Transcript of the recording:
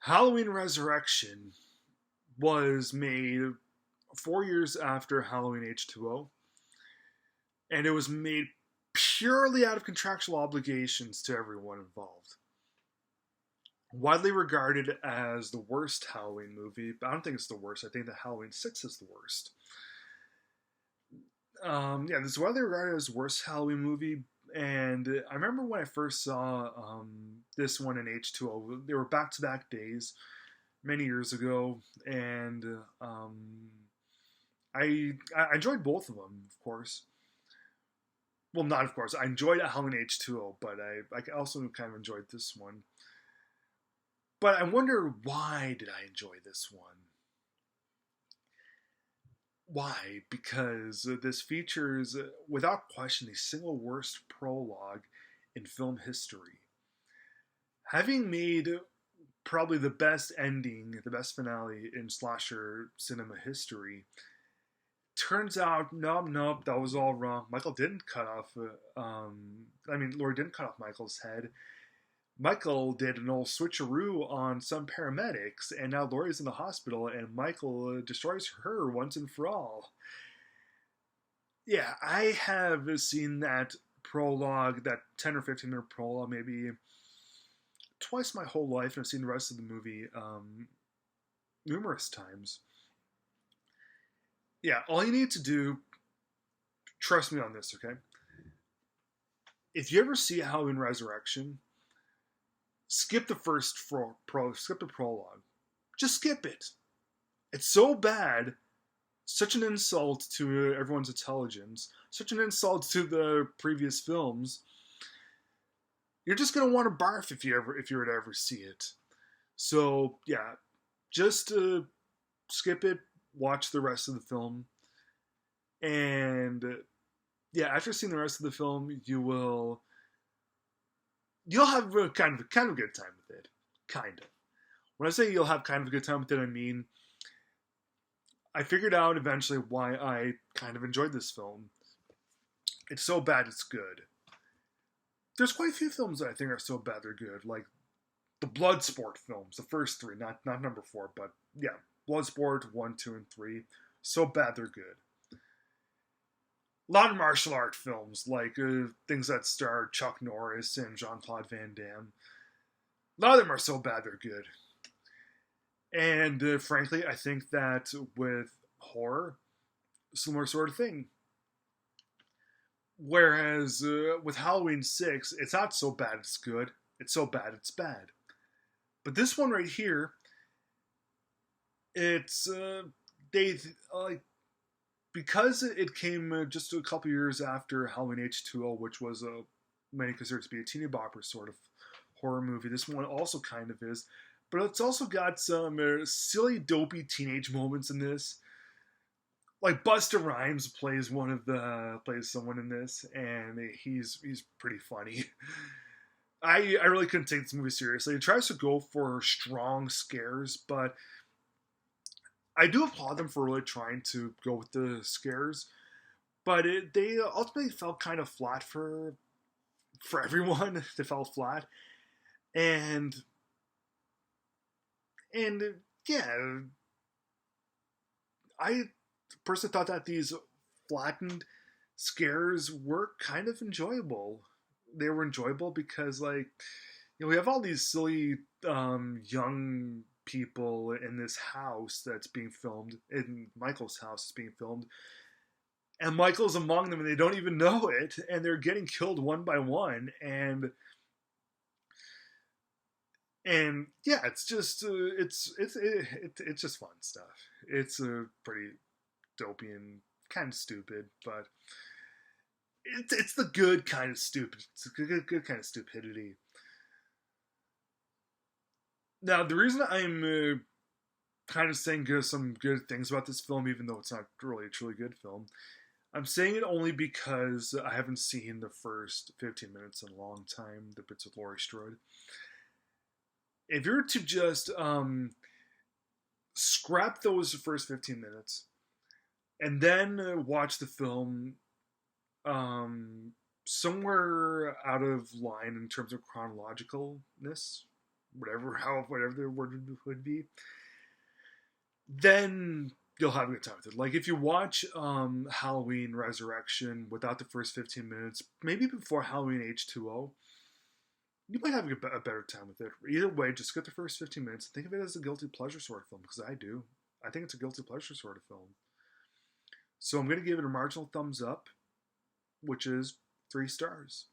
Halloween Resurrection was made 4 years after Halloween H2O, and it was made purely out of contractual obligations to everyone involved. Widely regarded as the worst Halloween movie, but I don't think it's the worst. I think that Halloween 6 is the worst. Yeah, this is widely regarded as the worst Halloween movie. And I remember when I first saw this one in H2O, they were back to back days many years ago, and I enjoyed both of them, of course. Well, not of course. I enjoyed Halloween H2O, but I also kind of enjoyed this one. But I wonder, why did I enjoy this one? Why? Because this features, without question, the single worst prologue in film history. Having made probably the best ending, the best finale in slasher cinema history, turns out, nope, that was all wrong. Michael didn't cut off, Laurie didn't cut off Michael's head. Michael did an old switcheroo on some paramedics, and now Laurie's in the hospital, and Michael destroys her once and for all. Yeah, I have seen that prologue, that 10 or 15-minute prologue, maybe twice my whole life, and I've seen the rest of the movie numerous times. Yeah, all you need to do, trust me on this, okay? If you ever see Halloween Resurrection, skip the skip the prologue. Just skip it. It's so bad, such an insult to everyone's intelligence, such an insult to the previous films. You're just gonna want to barf if you were to ever see it. So yeah, just skip it, watch the rest of the film, and yeah, after seeing the rest of the film, you'll have a kind of a good time with it. Kind of. When I say you'll have kind of a good time with it, I mean I figured out eventually why I kind of enjoyed this film. It's so bad it's good. There's quite a few films that I think are so bad they're good, like the Bloodsport films, the first three, not number four, but yeah, Bloodsport 1, 2, and 3. So bad they're good. A lot of martial art films, like things that star Chuck Norris and Jean Claude Van Damme. A lot of them are so bad they're good. And frankly, I think that with horror, similar sort of thing. Whereas with Halloween 6, it's not so bad it's good. It's so bad it's bad. But this one right here, it's they like because it came just a couple years after Halloween H2O, which was many consider to be a teeny bopper sort of horror movie. This one also kind of is, but it's also got some silly, dopey teenage moments in this. Like Busta Rhymes plays someone in this, and he's pretty funny. I really couldn't take this movie seriously. It tries to go for strong scares, but I do applaud them for really trying to go with the scares. But they ultimately felt kind of flat for everyone. They felt flat, and and yeah, I personally thought that these flattened scares were kind of enjoyable. They were enjoyable because, like, we have all these silly young people in this house that's being filmed, in Michael's house is being filmed, and Michael's among them, and they don't even know it, and they're getting killed one by one, and yeah, it's just it's just fun stuff. It's pretty dopey and kind of stupid, but it's the good kind of stupid. It's a good kind of stupidity. Now, the reason I'm kind of saying some good things about this film, even though it's not really a truly good film, I'm saying it only because I haven't seen the first 15 minutes in a long time, the bits with Laurie Strode. If you were to just scrap those first 15 minutes and then watch the film somewhere out of line in terms of chronologicalness, whatever the word would be, then you'll have a good time with it. Like if you watch Halloween Resurrection without the first 15 minutes, maybe before Halloween H2O, you might have a better time with it. Either way, just get the first 15 minutes and think of it as a guilty pleasure sort of film, because I do. I think it's a guilty pleasure sort of film. So I'm going to give it a marginal thumbs up, which is 3 stars.